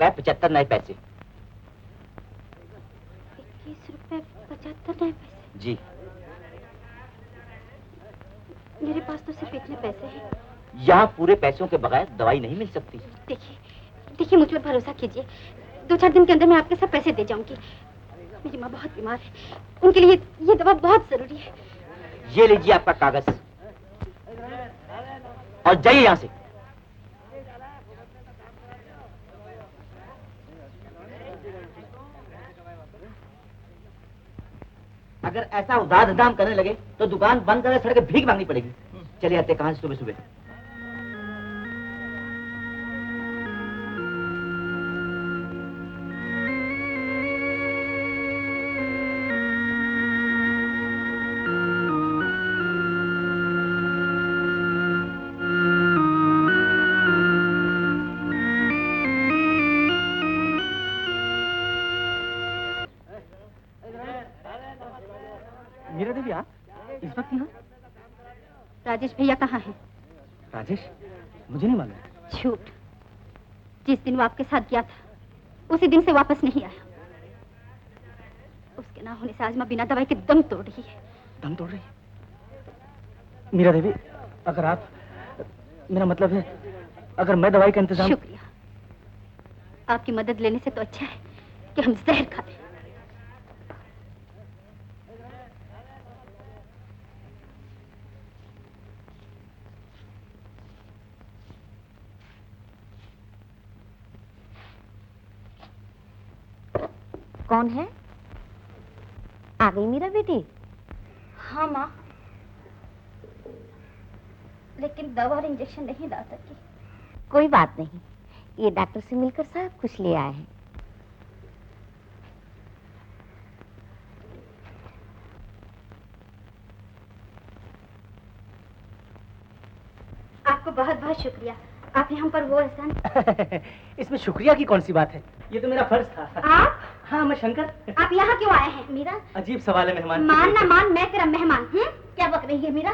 रुपए 75 नए पैसे। 21 रुपए 75 नए पैसे? जी। मेरे पास तो सिर्फ इतने पैसे हैं। यहाँ पूरे पैसों के बगैर दवाई नहीं मिल सकती। देखिए मुझ पर भरोसा कीजिए, 2-4 दिन के अंदर मैं आपके सब पैसे दे जाऊंगी। मेरी माँ बहुत बीमार है, उनके लिए ये दवा बहुत जरूरी है। ये लीजिए आपका कागज और जाइए यहाँ से। अगर ऐसा उधार धदाम करने लगे तो दुकान बंद करके सड़क भीख मांगनी पड़ेगी। चले आते कहां से सुबह सुबह। मीरा देवी आप इस वक्त यहाँ? राजेश भैया कहाँ हैं? राजेश? मुझे नहीं मालूम। झूठ। जिस दिन वो आपके साथ गया था उसी दिन से वापस नहीं आया। उसके ना होने से आज माँ बिना दवाई के दम तोड़ रही है। दम तोड़ रही है? मीरा देवी अगर आप, मेरा मतलब है अगर मैं दवाई का इंतजाम। शुक्रिया, आपकी मदद लेने से तो अच्छा है कि हम जहर खा लें। कौन है? आ गई मीरा बेटी? हाँ माँ, लेकिन दवा और इंजेक्शन नहीं ला सकी। कोई बात नहीं, ये डॉक्टर से मिलकर सब कुछ ले आए हैं। आपको बहुत बहुत शुक्रिया, आपने हम पर वो एहसान। इसमें शुक्रिया की कौन सी बात है, ये तो मेरा फर्ज था। आप? हाँ मैं शंकर। आप यहाँ क्यों आए हैं? मीरा? अजीब सवाल है मेहमान। मान ना मान, मैं तेरा मेहमान। क्या बक रही है मीरा?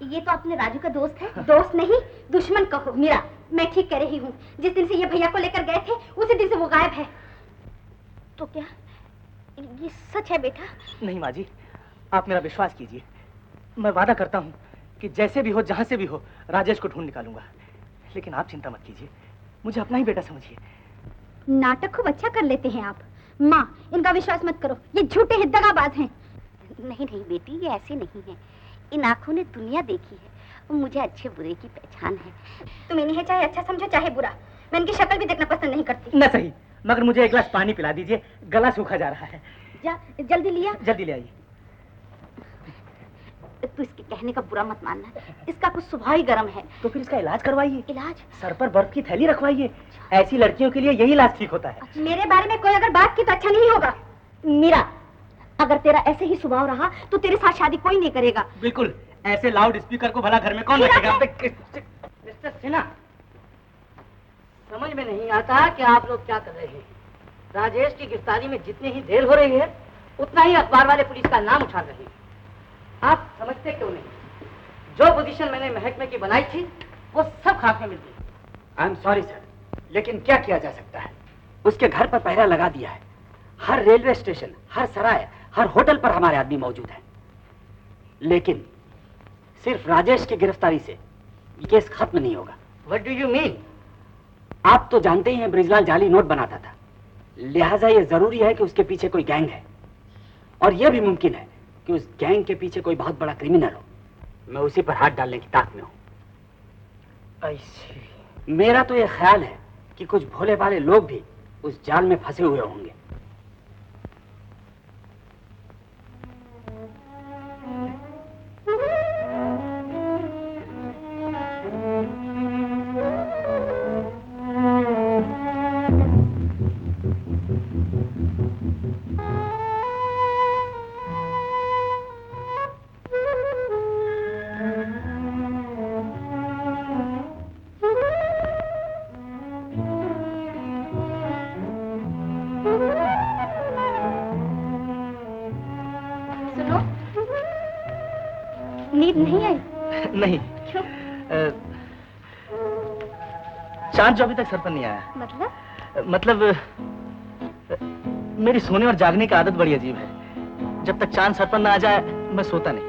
ये तो अपने राजू का दोस्त है। दोस्त नहीं दुश्मन कहो। मीरा मैं ठीक कह रही हूँ, जिस दिन से ये भैया को लेकर गए थे उसी दिन से वो गायब है। तो क्या ये सच है बेटा? नहीं माँ जी, आप मेरा विश्वास कीजिए, मैं वादा करता हूँ कि जैसे भी हो जहाँ से भी हो राजेश को ढूंढ निकालूंगा। लेकिन आप चिंता मत कीजिए, मुझे अपना ही बेटा समझिए। नाटक खूब अच्छा कर लेते हैं आप। माँ इनका विश्वास मत करो, ये झूठे हैं, दगाबाज हैं। नहीं नहीं बेटी, ये ऐसे नहीं है। इन आंखों ने दुनिया देखी है, मुझे अच्छे बुरे की पहचान है। तुम इन्हें चाहे अच्छा समझो चाहे बुरा, मैं इनकी शक्ल भी देखना पसंद नहीं करती। न सही, मगर मुझे एक गिलास पानी पिला दीजिए, गला सूखा जा रहा है। जा जल्दी लिया। जल्दी ले आइए। तू इसके कहने का बुरा मत मानना, इसका कुछ स्वभाव ही गर्म है। तो फिर इसका इलाज करवाइए। इलाज? सर पर बर्फ की थैली रखवाइए, ऐसी लड़कियों के लिए यही इलाज ठीक होता है। मेरे बारे में कोई अगर बात की तो अच्छा नहीं होगा। मीरा, अगर तेरा ऐसे ही स्वभाव रहा तो तेरे साथ शादी कोई नहीं करेगा। बिल्कुल, ऐसे लाउड स्पीकर को भला घर में कौन रखेगा? मिस्टर सिन्हा, समझ में नहीं आता कि आप लोग क्या कर रहे हैं। राजेश की गिरफ्तारी में जितनी ही देर हो रही है उतना ही अखबार वाले पुलिस का नाम उठा रहे हैं। आप समझते क्यों नहीं? जो पोजीशन मैंने महकमे की बनाई थी वो सब खाक में मिल गई। आई एम सॉरी सर, लेकिन क्या किया जा सकता है? उसके घर पर पहरा लगा दिया है। हर रेलवे स्टेशन, हर सराय, हर होटल पर हमारे आदमी मौजूद हैं। लेकिन सिर्फ राजेश की गिरफ्तारी से ये केस खत्म नहीं होगा। What do you mean? आप तो जानते ही हैं ब्रिजलाल जाली नोट बनाता था, लिहाजा ये जरूरी है कि उसके पीछे कोई गैंग है, और यह भी मुमकिन है कि उस गैंग के पीछे कोई बहुत बड़ा क्रिमिनल हो। मैं उसी पर हाथ डालने की ताक में हूं। मेरा तो यह ख्याल है कि कुछ भोले भाले लोग भी उस जाल में फंसे हुए होंगे। नींद नहीं आई? नहीं। क्यों? चांद जो अभी तक सर पर नहीं आया। मतलब? मतलब मेरी सोने और जागने की आदत बड़ी अजीब है। जब तक चांद सर पर ना आ जाए मैं सोता नहीं,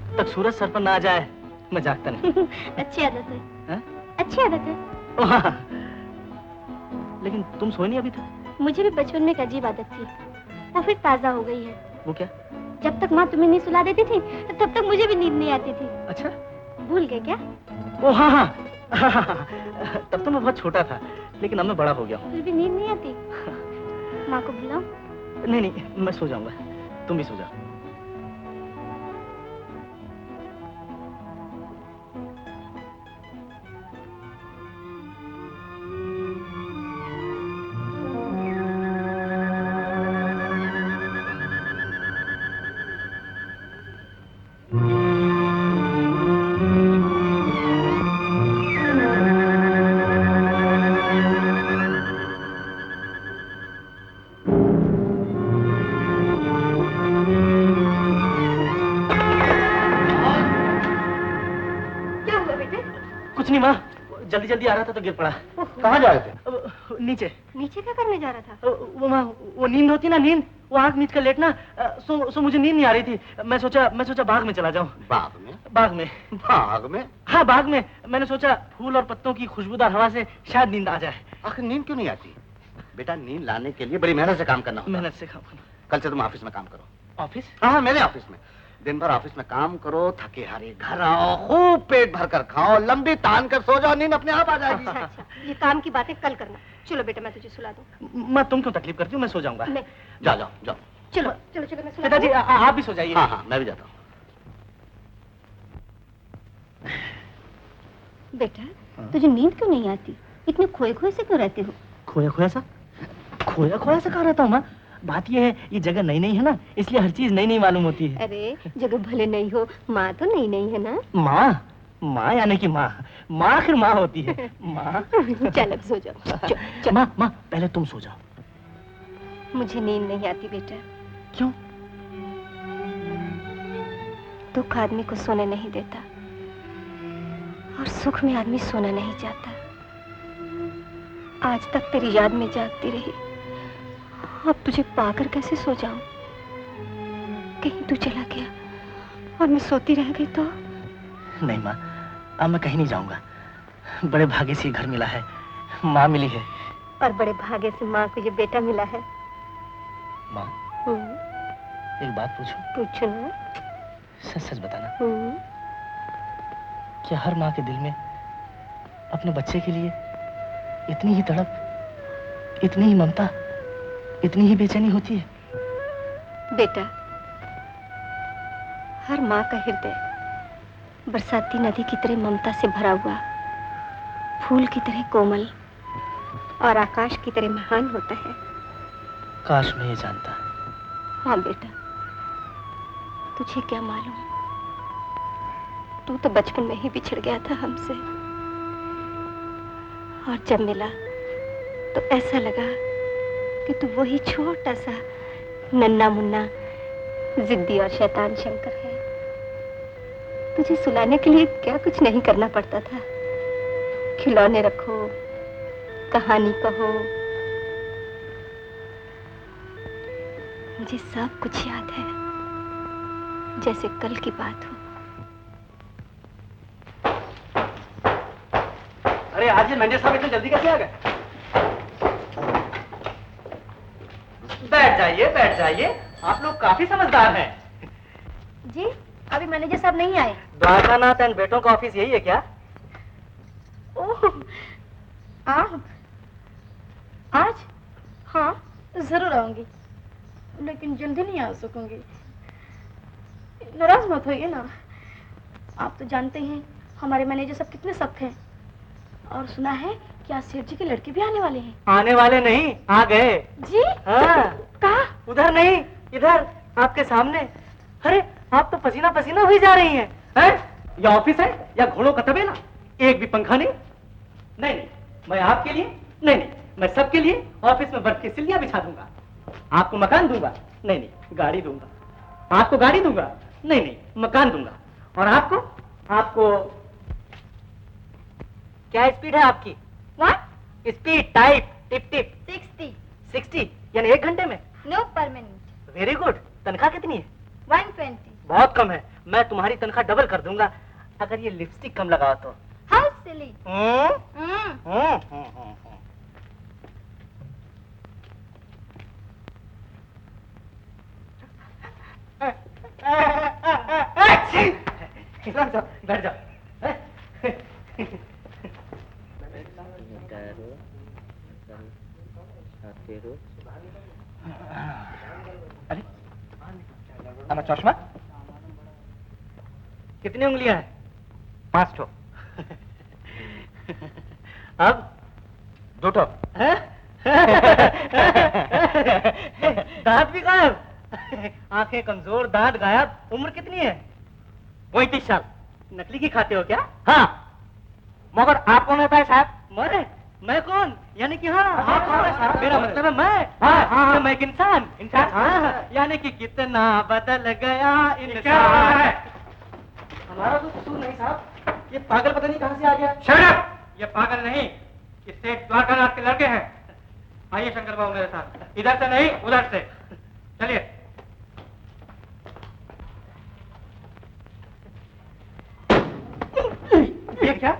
जब तक सूरज सर पर ना आ जाए मैं जागता नहीं। अच्छी आदत है। हाँ? अच्छी आदत है। ओ हाँ। लेकिन तुम सोई नहीं अभी तक? मुझे भी बचपन में एक अजीब आदत थी, वो फिर ताजा हो गई है। वो क्या? जब तक माँ तुम्हें नहीं सुला देती थी तब तक मुझे भी नींद नहीं आती थी। अच्छा, भूल गए क्या? ओ हाँ हाँ, तब तो मैं बहुत छोटा था, लेकिन अब मैं बड़ा हो गया हूँ। फिर भी नींद नहीं आती? माँ को बुलाऊं? नहीं नहीं, मैं सो जाऊंगा, तुम भी सो जाओ। कुछ नहीं माँ, जल्दी जल्दी आ रहा था तो गिर पड़ा। कहाँ जा रहे थे? नीचे। नीचे क्या करने जा रहा था? वो माँ, वो नींद होती ना, नींद, वो आंख मीच कर लेटना, सो मुझे नींद नहीं आ रही थी। मैं सोचा बाग में चला जाऊं। बाग में? बाग में। बाग में? हाँ बाग में। मैंने सोचा फूल और पत्तों की खुशबूदार हवा से शायद नींद आ जाए। आखिर नींद क्यों नहीं आती? बेटा, नींद लाने के लिए बड़ी मेहनत से काम करना होता है। मेहनत से काम करना। कल से तुम ऑफिस में काम करो। ऑफिस? हाँ, मेरे ऑफिस में। दिन भर ऑफिस में काम करो, थके हारे घर आओ, खूब पेट भर कर खाओ, लंबी तान कर सो जाओ, नींद अपने आप आ जाएगी। अच्छा, ये काम की बातें कल करना। चलो बेटा, मैं तुझे सुला दूं। मैं तुम क्यों तकलीफ करती हूँ, मैं सो जाऊंगा। नहीं। जाओ जाओ जाओ। चलो चलो चलो, मैं सुला पिताजी दूं। आप भी सो जाइए। हाँ हाँ, मैं भी जाता हूँ। बेटा, तुझे नींद क्यों नहीं आती? इतने खोए खोए से क्यों रहते हो? खोया खोया सा कहाँ रहता हूँ माँ? बात ये है, ये जगह नई नई है ना, इसलिए हर चीज नई नई मालूम होती है। अरे जगह भले नहीं हो, माँ तो नई नई है ना। माँ यानी कि माँ आखिर माँ होती है। माँ चल अब सो जाओ। माँ पहले तुम सो जाओ। मुझे नींद नहीं आती बेटा। क्यों? दुख आदमी को सोने नहीं देता और सुख में आदमी सोना नहीं चाहता। आज तक तेरी याद में जागती रही, अब तुझे पाकर कैसे सो जाऊं? कहीं तू चला गया और मैं सोती रह गई तो? नहीं माँ, अब मैं कहीं नहीं जाऊंगा। बड़े भाग्य से घर मिला है, माँ मिली है। और बड़े भाग्य से माँ को ये बेटा मिला है। माँ, एक बात पूछूं? पूछो ना। सच सच बताना, क्या हर माँ के दिल में अपने बच्चे के लिए इतनी ही तड़प, इतनी ही ममता, इतनी ही बेचैनी होती है? बेटा, हर माँ का हृदय बरसाती नदी की तरह ममता से भरा हुआ, फूल की तरह कोमल और आकाश की तरह महान होता है। काश मैं ये जानता। हाँ बेटा, तुझे क्या मालूम, तू तो बचपन में ही बिछड़ गया था हमसे, और जब मिला तो ऐसा लगा कि तू वही छोटा सा नन्ना मुन्ना जिद्दी और शैतान शंकर है। तुझे सुलाने के लिए क्या कुछ नहीं करना पड़ता था। खिलौने रखो, कहानी कहो, मुझे सब कुछ याद है जैसे कल की बात हो। अरे आज ये मैनेजर साहब इतनी जल्दी कैसे आ गए? बैठ जाइए, आप लोग काफी समझदार हैं। जी, अभी मैनेजर साहब नहीं आए। द्वारकानाथ एंड बेटों का ऑफिस यही है क्या? ओह, आप आज? हाँ, जरूर आऊंगी, लेकिन जल्दी नहीं आ सकूंगी। नाराज मत होइए ना, आप तो जानते हैं हमारे मैनेजर साहब कितने सख्त हैं, और सुना है कि आज सेठ जी के लड़के भी आने वाले हैं। आने वाले नहीं, आ गए। जी? हाँ। कहाँ? उधर नहीं, इधर आपके सामने। अरे आप तो पसीना पसीना हुई जा रही हैं। हैं? ये ऑफिस है या घोड़ों का तबेला? एक भी पंखा नहीं। नहीं, मैं आपके लिए नहीं, मैं सबके लिए ऑफिस में बर्फ की सिल्लियां बिछा दूंगा। आपको मकान दूंगा? नहीं, गाड़ी दूंगा। आपको गाड़ी दूंगा? नहीं, मकान दूंगा। और आपको क्या स्पीड है आपकी? What? Speed, type, tip tip 60. 60 यानी 1 घंटे में? No per minute. Very good. तनख्वाह कितनी है? 120. बहुत कम है। मैं तुम्हारी तनख्वाह डबल कर दूंगा अगर ये लिपस्टिक कम लगाओ तो। How silly. बैठ जाओ। अरे हमारा चश्मा कितनी उंगलियां हैं? 5 ठो। अब 2 ठो। दांत भी गायब, आंखें कमजोर, दांत गायब। उम्र कितनी है? 35 साल। नकली की खाते हो क्या? हाँ, मगर आप कौन होता है साहब? मैं कौन? यानी कि हाँ, आप कौन है साहब? मेरा मतलब है मैं। हाँ। मैं एक इंसान। इंसान? यानी कि कितना बदल गया इंसान। हमारा तो कसूर नहीं साहब, ये पागल पता नहीं कहाँ से आ गया। Shut up! ये पागल नहीं, ये सेठ द्वारकानाथ के लड़के हैं। आइए शंकर बाबू मेरे साथ। इधर से नहीं, उधर से। चलिए। ये क्या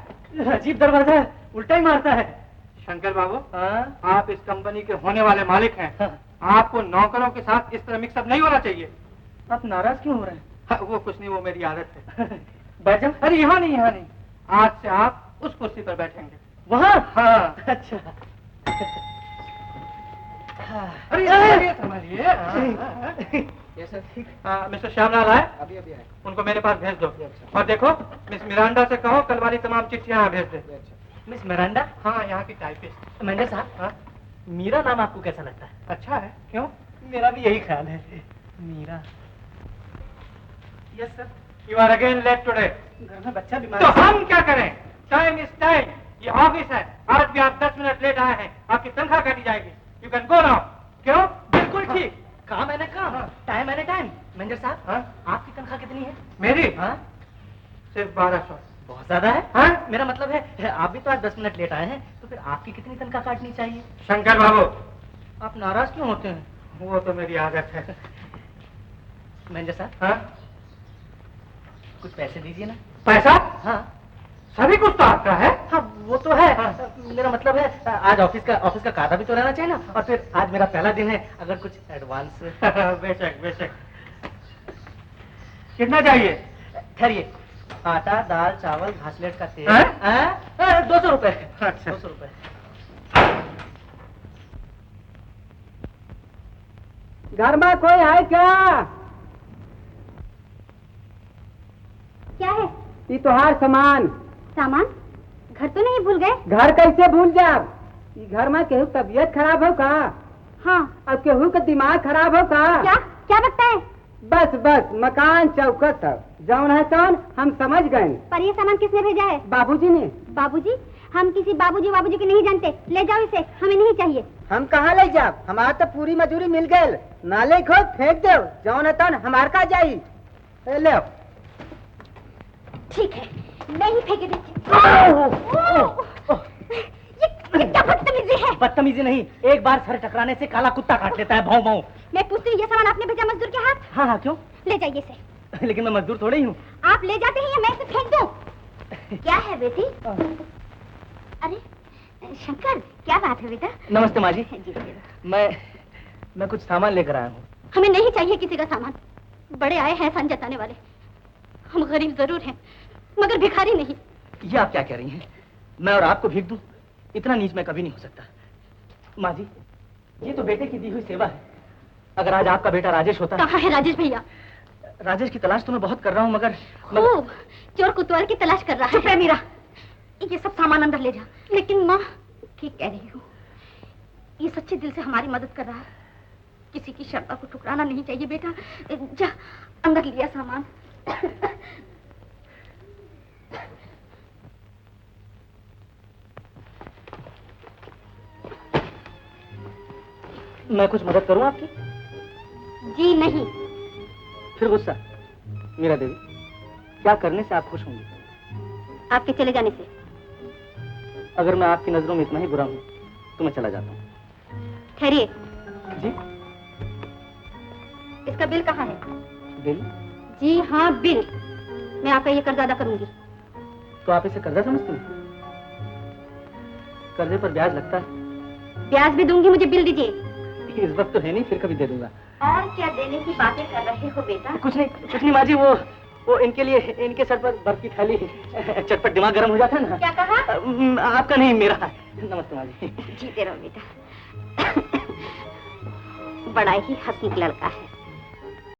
अजीब दरवाजा है, उल्टा ही मारता है। शंकर बाबू, हाँ? आप इस कंपनी के होने वाले मालिक हैं। आपको नौकरों के साथ इस तरह मिक्सअप नहीं होना चाहिए। आप नाराज क्यों हो रहे हैं? हाँ, वो कुछ नहीं, वो मेरी आदत है। बैठ जाओ। अरे यहाँ नहीं, यहाँ नहीं। आज से आप उस कुर्सी पर बैठेंगे। वहाँ? हाँ। अच्छा। अरे संभालिए, संभालिए। ये सब ठीक। मिस्टर श्यामलाल आए? अभी अभी आए। उनको मेरे पास भेज दो। और देखो, मिस मिरांडा से कहो कल वाली तमाम चिट्ठियाँ यहाँ भेज दे। Miss Miranda? हाँ, यहाँ की टाइपिस्ट। मैंने साहब, हाँ? मीरा नाम आपको कैसा लगता है? अच्छा है, क्यों? मेरा भी यही ख्याल है, Meera. Yes sir, you are again late today. घर में बच्चा बीमार तो है। हम क्या करें? Time is time. ये ऑफिस है, आज भी आप 10 मिनट लेट आए हैं, आपकी तनख्वाह काटी जाएगी। You can go now. क्यों? बिल्कुल ठीक। काम मैंने काम, हाँ। टाइम मैंने टाइम। मैनेजर साहब, हाँ? आपकी तनख्वाह कितनी है? मेरी? हाँ? सिर्फ 1200। बहुत ज्यादा है। हाँ? मेरा मतलब है आप भी तो आज 10 मिनट लेट आए हैं, तो फिर आपकी कितनी तनख्वाह काटनी चाहिए? शंकर बाबू, आप नाराज क्यों होते हैं? वो तो मेरी आदत है। मैनेजर साहब, हाँ? कुछ पैसे दीजिए ना। पैसा? हाँ सभी कुछ तो आपका है। हाँ, वो तो है। हाँ। मेरा मतलब है आज ऑफिस का काटा भी तो रहना चाहिए ना, और फिर आज मेरा पहला दिन है, अगर कुछ एडवांस। बेशक बेशक। कितना चाहिए? ठहरिए, आटा, दाल, चावल, घासलेट का तेल। हाँ? 200 रुपए। अच्छा। 200 रुपए। घर में कोई है क्या? क्या है? ये तोहार सामान। सामान? घर तो नहीं भूल गए? घर कैसे भूल जाब? ये घर में केहू तबीयत खराब हो का? हाँ। और केहू का दिमाग खराब हो का? क्या क्या बकता है? बस बस, मकान चौकट सब जौन है तौन हम समझ गए। पर ये सामान किसने भेजा है? बाबूजी ने। बाबूजी? हम किसी बाबूजी के नहीं जानते। ले जाओ इसे, हमें नहीं चाहिए। हम कहाँ ले जाब? हमारा तो पूरी मजूरी मिल गए। नाले खोद फेंक दो, जौन है तौन हमार का जाई। ले ठीक है, मैं ही फेंक देती। ये क्या बदतमीजी है? बदतमीजी नहीं, एक बार सर टकराने से काला कुत्ता काट लेता है, भाव भाव। मैं पूछती हूँ, ये सामान आपने भेजा मजदूर के हाथ? हाँ हाँ, क्यों? ले जाइए इसे। लेकिन मैं मजदूर थोड़े ही हूँ। आप ले जाते हैं या मैं इसे फेंक दूं? क्या है बेटी? अरे शंकर, क्या बात है बेटा? नमस्ते माँ जी। जी, जी। मैं कुछ सामान लेकर आया हूँ। हमें नहीं चाहिए किसी का सामान। बड़े आए हैं सन जताने वाले। हम गरीब जरूर हैं, मगर भिखारी नहीं। ये आप क्या कह रही हैं? मैं और आपको भीख दूं? इतना नीच मैं कभी नहीं हो सकता। माँ जी, ये तो बेटे की दी हुई सेवा है। अगर आज आपका बेटा राजेश होता। कहाँ है राजेश भैया? राजेश की तलाश तो मैं बहुत कर रहा हूँ, मगर खूब चोर कुतवाल की तलाश कर रहा है। चुप है मीरा, ये सब सामान अंदर ले जा। लेकिन माँ, ठीक कह रही हूँ, ये सच्चे दिल से हमारी मदद कर रहा है। किसी की श्रद्धा को ठुकराना नहीं चाहिए बेटा। जा अंदर लिया सामान। मैं कुछ मदद करूँ आपकी? जी नहीं। फिर गुस्सा? मीरा देवी, क्या करने से आप खुश होंगी? आपके चले जाने से। अगर मैं आपकी नजरों में इतना ही बुरा हूँ, तो मैं चला जाता हूँ। ठहरिए, जी? इसका बिल कहाँ है? बिल? जी हाँ, बिल। मैं आपका ये कर्ज अदा करूंगी। तो आप इसे कर्जा समझते हैं? कर्जे पर ब्याज लगता है। ब्याज भी दूंगी, मुझे बिल दीजिए। इस वक्त तो है नहीं, फिर कभी दे दूंगा। और क्या देने की बातें कर रहे हो बेटा? कुछ नहीं माँ जी, वो इनके लिए, इनके सर पर बर्फ की थैली, चटपट दिमाग गर्म हो जाता है ना। क्या कहा? आपका नहीं, मेरा है। नमस्ते माँ जी। जीते रहो बेटा। बड़ा ही हसीन लड़का है।